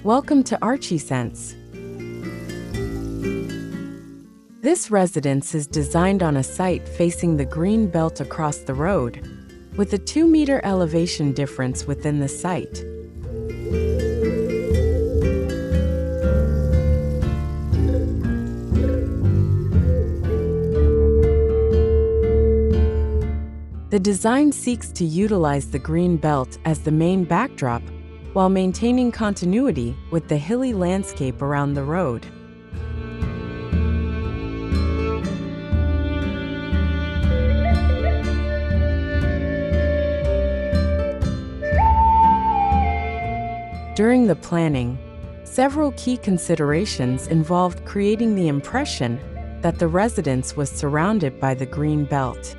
Welcome to Archiesense. This residence is designed on a site facing the green belt across the road, with a 2-meter elevation difference within the site. The design seeks to utilize the green belt as the main backdrop while maintaining continuity with the hilly landscape around the road. During the planning, several key considerations involved creating the impression that the residence was surrounded by the green belt.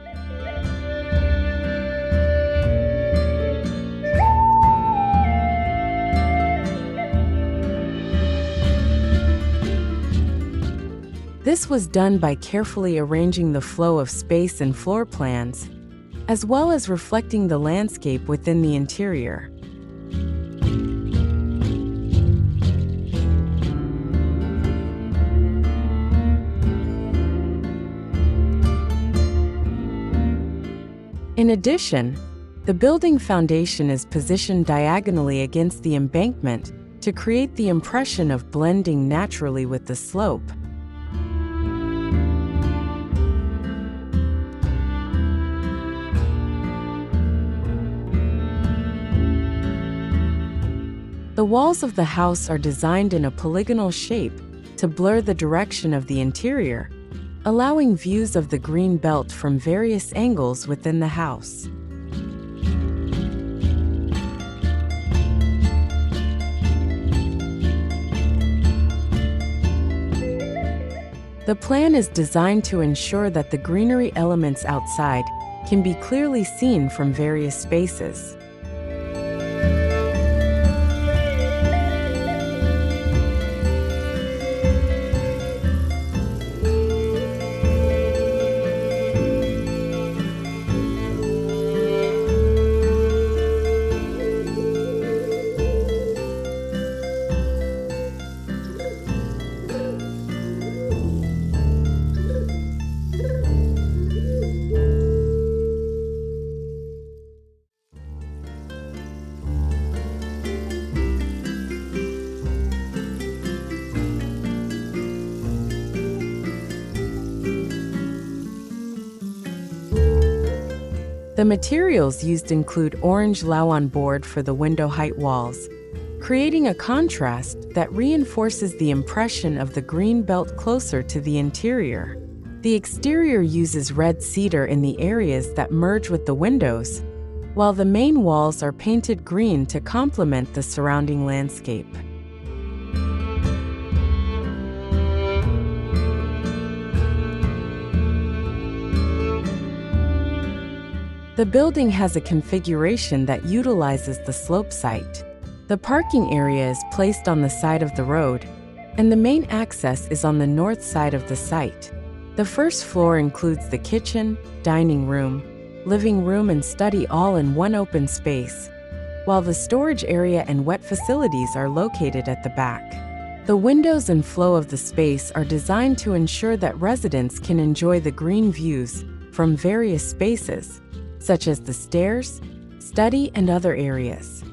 This was done by carefully arranging the flow of space and floor plans, as well as reflecting the landscape within the interior. In addition, the building foundation is positioned diagonally against the embankment to create the impression of blending naturally with the slope. The walls of the house are designed in a polygonal shape to blur the direction of the interior, allowing views of the green belt from various angles within the house. The plan is designed to ensure that the greenery elements outside can be clearly seen from various spaces. The materials used include orange Lawan board for the window height walls, creating a contrast that reinforces the impression of the green belt closer to the interior. The exterior uses red cedar in the areas that merge with the windows, while the main walls are painted green to complement the surrounding landscape. The building has a configuration that utilizes the slope site. The parking area is placed on the side of the road, and the main access is on the north side of the site. The first floor includes the kitchen, dining room, living room, and study all in one open space, while the storage area and wet facilities are located at the back. The windows and flow of the space are designed to ensure that residents can enjoy the green views from various spaces, such as the stairs, study, and other areas.